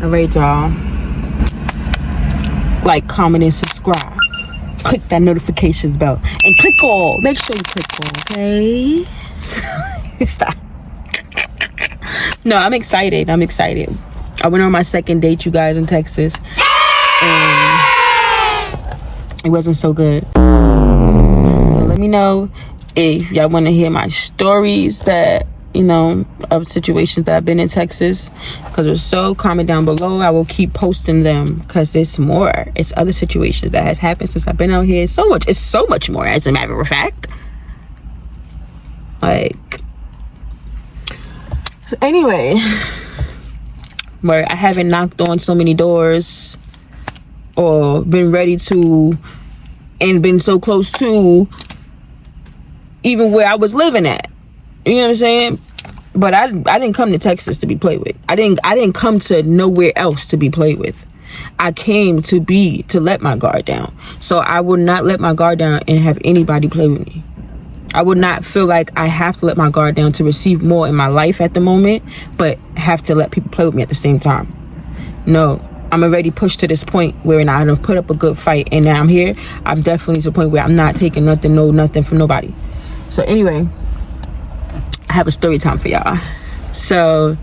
All right, y'all. Like, comment, and subscribe. Click that notifications bell. And click all. Make sure you click all, okay? Stop. No, I'm excited. I went on my second date, you guys, in Texas. And it wasn't so good. So let me know if y'all want to hear my stories that, of situations that I've been in Texas, because it's so. Comment down below. I will keep posting them because it's more. It's other situations that has happened since I've been out here. It's so much more, as a matter of fact. Like, so anyway, where I haven't knocked on so many doors or been ready to and been so close to even where I was living at. You know what I'm saying? But I didn't come to Texas to be played with. I didn't come to nowhere else to be played with. I came to let my guard down. So I would not let my guard down and have anybody play with me. I would not feel like I have to let my guard down to receive more in my life at the moment, but have to let people play with me at the same time. No, I'm already pushed to this point where I done put up a good fight, and now I'm here. I'm definitely to the point where I'm not taking nothing from nobody. So anyway, I have a story time for y'all. So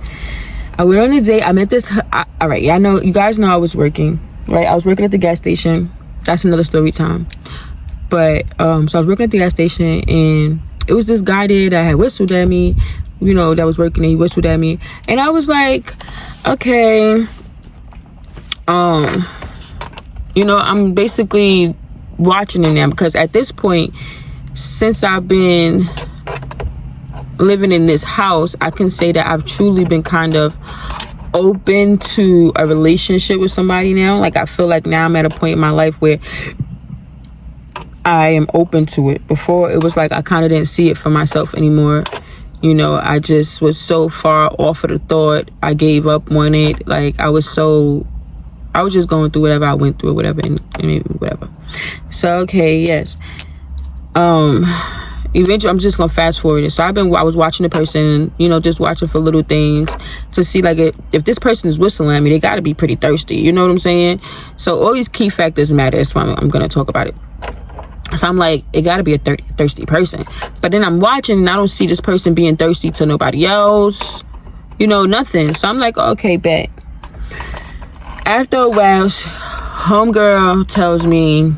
I went on a date. I met this. All right, you guys know I was working, right? I was working at the gas station. That's another story time. But so I was working at the gas station, and it was this guy there that had whistled at me, that was working, and he whistled at me, and I was like, okay, I'm basically watching him now, because at this point, since I've been living in this house, I can say that I've truly been kind of open to a relationship with somebody now. Like, I feel like now I'm at a point in my life where I am open to it. Before, it was like I kind of didn't see it for myself anymore. I just was so far off of the thought. I gave up on it. Like, I was just going through whatever I went through or whatever, and maybe whatever. So, okay, yes. Eventually, I'm just gonna fast forward it. So I was watching the person, just watching for little things to see, like, if this person is whistling at me, they gotta be pretty thirsty. You know what I'm saying? So all these key factors matter. That's why I'm gonna talk about it. So I'm like, it gotta be a thirsty person. But then I'm watching, and I don't see this person being thirsty to nobody else. Nothing. So I'm like, okay, bet. After a while, homegirl tells me,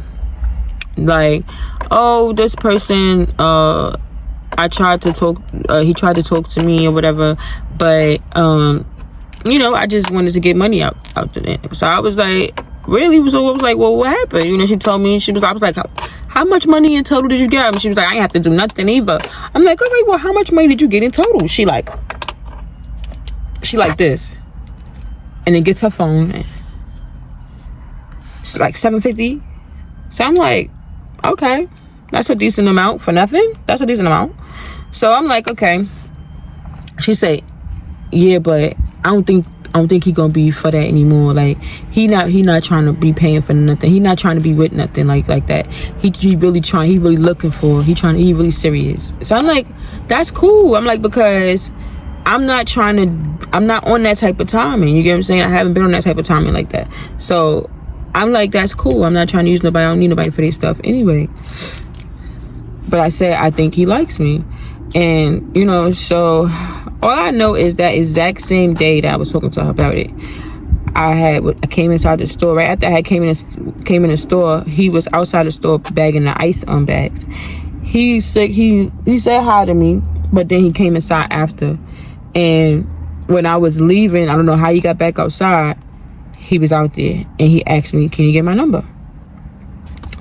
like, oh, this person, he tried to talk to me or whatever, but I just wanted to get money out of it. So I was like, really? So I was like, well, what happened? She told me, I was like, how much money in total did you get? And she was like, I ain't have to do nothing either. I'm like, all right, well, how much money did you get in total? She like this, and then gets her phone. It's like $750. So I'm like, okay, that's a decent amount for nothing. That's a decent amount. So I'm like, okay. She said, yeah, but I don't think he gonna be for that anymore. Like, he not trying to be paying for nothing. He not trying to be with nothing like that. He really trying. He really looking for. He really serious. So I'm like, that's cool. I'm like, because I'm not on that type of timing. You get what I'm saying? I haven't been on that type of timing like that. So I'm like, that's cool. I'm not trying to use nobody. I don't need nobody for their stuff anyway. But I said, I think he likes me. And, so all I know is that exact same day that I was talking to her about it, I came inside the store. Right after I came in the store, he was outside the store bagging the ice bags. He said hi to me, but then he came inside after. And when I was leaving, I don't know how he got back outside, he was out there, and he asked me, can you get my number?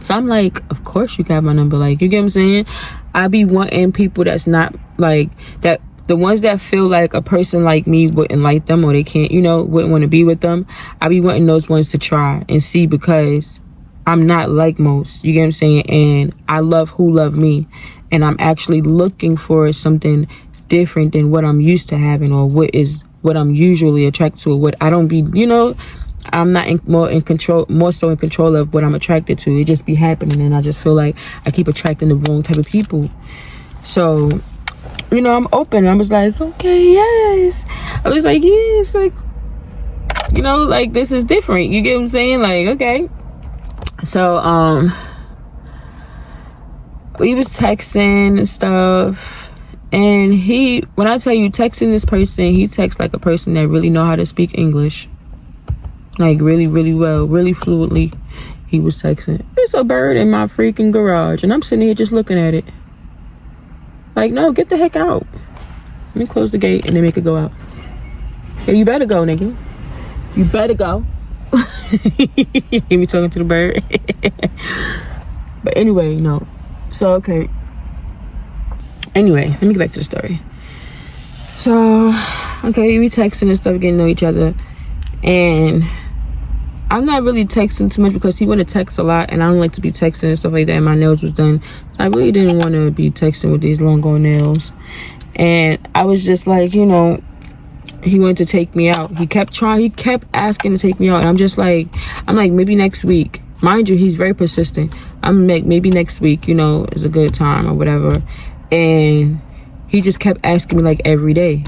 So I'm like, of course you got my number. Like, you get what I'm saying? I be wanting people that's not like that. The ones that feel like a person like me wouldn't like them, or they can't, wouldn't want to be with them. I be wanting those ones to try and see, because I'm not like most. You get what I'm saying? And I love who love me. And I'm actually looking for something different than what I'm used to having, or what I'm usually attracted to, or what I don't be, I'm not more so in control of what I'm attracted to. It just be happening, and I just feel like I keep attracting the wrong type of people. So, I'm open. I was like, okay, yes. I was like, yes. Like, you know, like, this is different. You get what I'm saying? Like, okay. So, we was texting and stuff. And when I tell you texting this person, he texts like a person that really know how to speak English. Like, really, really well, really fluently. He was texting, "It's a bird in my freaking garage." And I'm sitting here just looking at it. Like, no, get the heck out. Let me close the gate and then make it go out. Yeah, you better go, nigga. You better go. You hear me talking to the bird? But anyway, no. So, okay. Anyway, let me get back to the story. So, okay, we texting and stuff, getting to know each other. And I'm not really texting too much because he want to text a lot, and I don't like to be texting and stuff like that. And my nails was done, so I really didn't want to be texting with these long going nails. And I was just like, you know, he wanted to take me out. He kept asking to take me out, and I'm like, maybe next week. Mind you, he's very persistent. I'm like, maybe next week, you know, is a good time or whatever. And he just kept asking me like every day,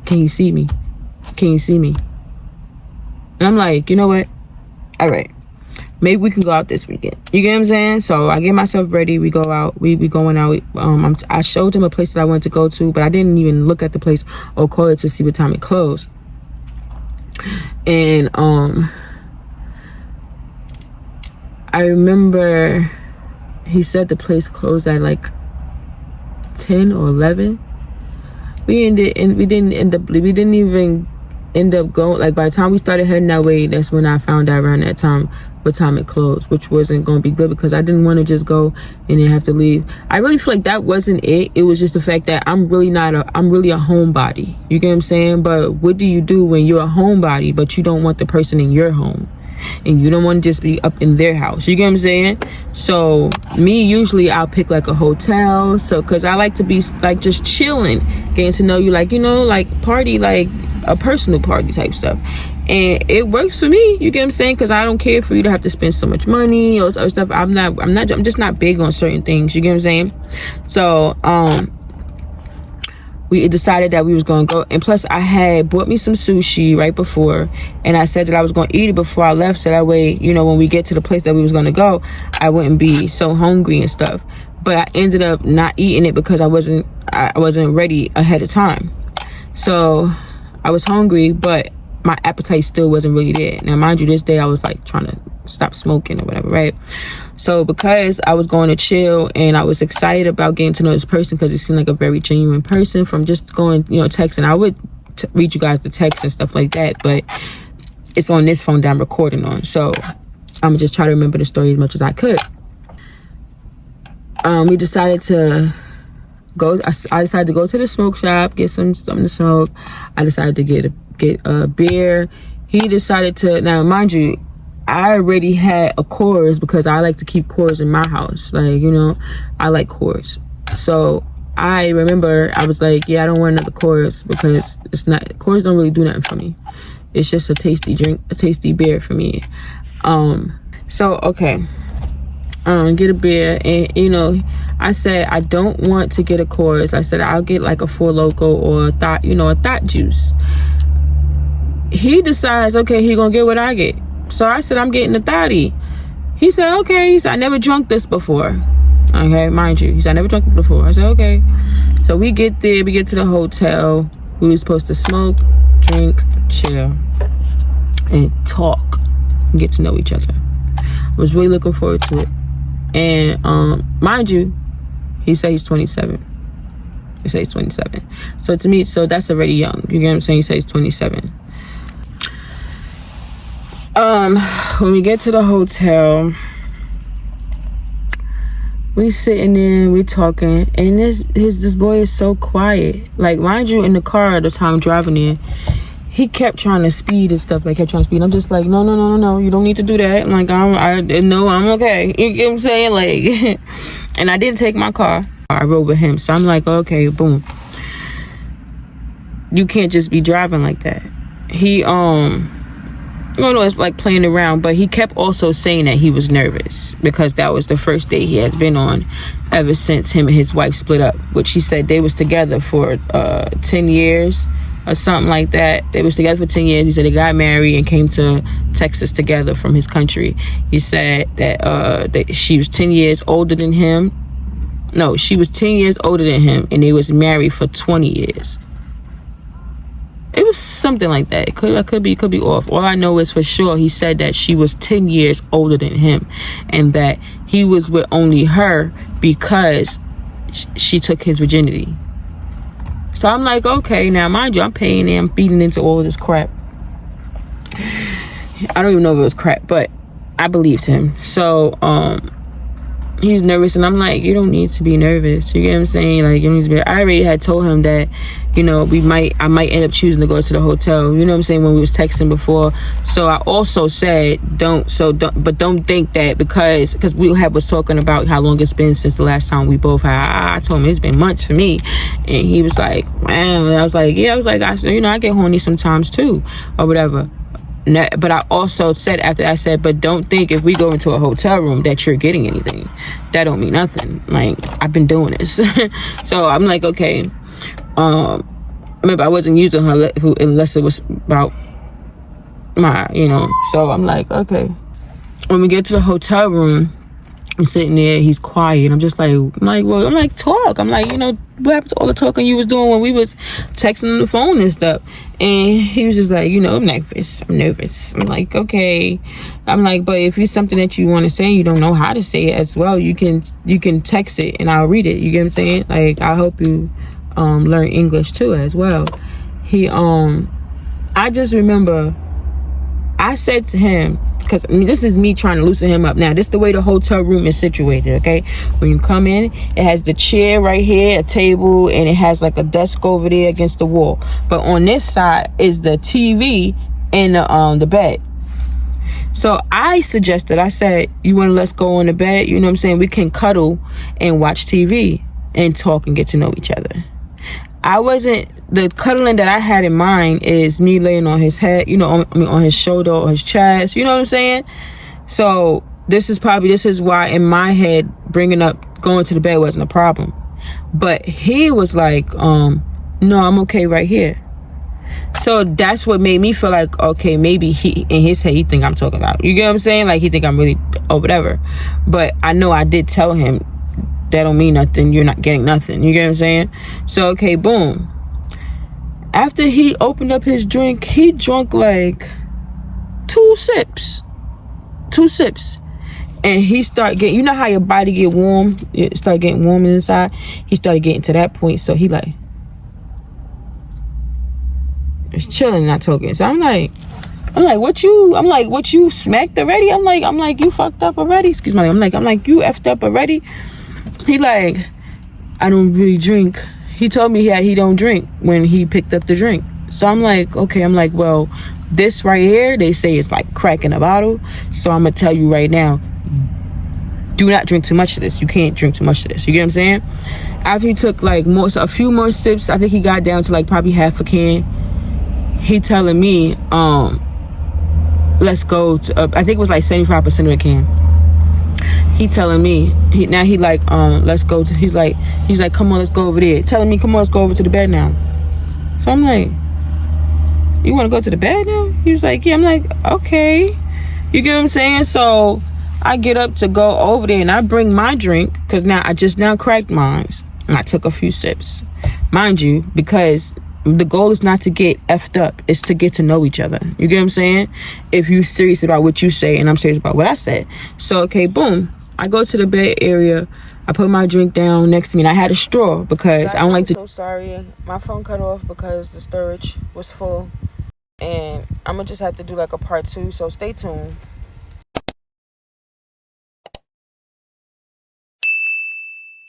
"Can you see me? Can you see me?" And I'm like, you know what? All right, maybe we can go out this weekend. You get what I'm saying? So I get myself ready. We go out. We going out. I showed him a place that I wanted to go to, but I didn't even look at the place or call it to see what time it closed. And I remember he said the place closed at like 10 or 11. We didn't even end up going. Like, by the time we started heading that way, that's when I found out around that time what time it closed, which wasn't going to be good because I didn't want to just go and then have to leave. I really feel like that wasn't it. It was just the fact that I'm really a homebody. You get what I'm saying? But what do you do when you're a homebody but you don't want the person in your home? And you don't want to just be up in their house. You get what I'm saying? So me, usually I'll pick like a hotel. So, cause I like to be like just chilling, getting to know you, like, you know, like party, like a personal party type stuff. And it works for me. You get what I'm saying? Cause I don't care for you to have to spend so much money or stuff. I'm just not big on certain things. You get what I'm saying? So, we decided that we was going to go. And plus, I had bought me some sushi right before. And I said that I was going to eat it before I left. So that way, you know, when we get to the place that we was going to go, I wouldn't be so hungry and stuff. But I ended up not eating it because I wasn't ready ahead of time. So I was hungry, but my appetite still wasn't really there. Now, mind you, this day I was like trying to stop smoking or whatever, right? So because I was going to chill and I was excited about getting to know this person because it seemed like a very genuine person from just going, you know, texting. I would read you guys the text and stuff like that, but it's on this phone that I'm recording on. So I'm just trying to remember the story as much as I could. We decided to go. I decided to go to the smoke shop, get something to smoke. I decided to get a beer. He decided to, now mind you, I already had a Coors because I like to keep Coors in my house. Like, you know, I like Coors. So I remember I was like, yeah, I don't want another Coors because Coors don't really do nothing for me. It's just a tasty drink, a tasty beer for me. So, okay. Get a beer. And, you know, I said, I don't want to get a Coors. I said, I'll get like a Four Loko or a Thought juice. He decides, okay, he gonna get what I get. So I said, I'm getting a Thotty. He said, okay. He said, I never drunk this before. Okay, mind you. He said, I never drunk it before. I said, okay. So we get there. We get to the hotel. We were supposed to smoke, drink, chill, and talk. And get to know each other. I was really looking forward to it. And mind you, he said he's 27. He said he's 27. So to me, so that's already young. You get what I'm saying? He said he's 27. When we get to the hotel, we sitting there, we talking, and this boy is so quiet. Like, mind you, in the car at the time driving there, he kept trying to speed and stuff. Like, kept trying to speed. I'm just like, no, you don't need to do that. I'm like, I'm okay. You get what I'm saying? Like, and I didn't take my car. I rode with him. So I'm like, okay, boom. You can't just be driving like that. He, it's like playing around, but he kept also saying that he was nervous because that was the first day he has been on ever since him and his wife split up, which he said they was together for 10 years or something like that. They was together for 10 years. He said they got married and came to Texas together from his country. He said that she was 10 years older than him. No, she was 10 years older than him, and they was married for 20 years. It was something like that. It could be off. All I know is for sure he said that she was 10 years older than him, and that he was with only her because she took his virginity. So I'm like, okay, now mind you, I'm paying and I'm feeding into all of this crap. I don't even know if it was crap, but I believed him. So he's nervous, and I'm like, you don't need to be nervous. You get what I'm saying? Like, you don't need to be. I already had told him that, you know, I might end up choosing to go to the hotel. You know what I'm saying? When we was texting before. So I also said, don't think that because we was talking about how long it's been since the last time we both had. I told him it's been months for me, and he was like, wow. And I was like, yeah. I get horny sometimes too, or whatever. But I also said after I said, but don't think if we go into a hotel room that you're getting anything. That don't mean nothing. Like, I've been doing this. So I'm like, okay. Remember, I wasn't using her unless it was about my, So I'm like, okay. When we get to the hotel room, I'm sitting there, he's quiet. I'm just like, talk. I'm like, what happened to all the talking you was doing when we was texting on the phone and stuff? And he was just like, I'm nervous. I'm like, okay. I'm like, but if it's something that you want to say, you don't know how to say it as well, you can text it and I'll read it. You get what I'm saying? Like, I hope you learn English too as well. I just remember I said to him, because this is me trying to loosen him up. Now, this is the way the hotel room is situated, okay? When you come in, it has the chair right here, a table, and it has like a desk over there against the wall. But on this side is the TV and the bed. So I said, you want to let's go on the bed? You know what I'm saying? We can cuddle and watch TV and talk and get to know each other. The cuddling that I had in mind is me laying on his head, on his shoulder or his chest, you know what I'm saying? So this is why in my head, bringing up going to the bed wasn't a problem. But he was like, no, I'm okay right here. So that's what made me feel like, okay, maybe in his head, he think I'm talking about, you get what I'm saying? Like, he think I'm really, or whatever. But I know I did tell him, that don't mean nothing. You're not getting nothing. You get what I'm saying? So, okay, boom. After he opened up his drink, he drunk like 2 sips. 2 sips. And he started getting, you know how your body get warm? It started getting warm inside. He started getting to that point. So he like, it's chilling, not talking. So I'm like, what you smacked already? I'm like, you fucked up already? Excuse me. I'm like, you effed up already? He like, I don't really drink. He told me he don't drink when he picked up the drink. So I'm like, okay. I'm like, well, this right here, they say it's like crack in a bottle. So I'm going to tell you right now, do not drink too much of this. You can't drink too much of this. You get what I'm saying? After he took like a few more sips, I think he got down to like probably half a can. He telling me, let's go to, I think it was like 75% of the can. He telling me, let's go to, he's like, come on, let's go over there. Telling me, come on, let's go over to the bed now. So I'm like, you want to go to the bed now? He's like, yeah. I'm like, okay. You get what I'm saying? So I get up to go over there and I bring my drink, because I just cracked mine. And I took a few sips. Mind you, because the goal is not to get effed up. It's to get to know each other. You get what I'm saying? If you're serious about what you say and I'm serious about what I said. So, okay, boom. I go to the bed area. I put my drink down next to me. And I had a straw because I don't like to... I'm so sorry. My phone cut off because the storage was full. And I'm going to just have to do like a part 2. So stay tuned.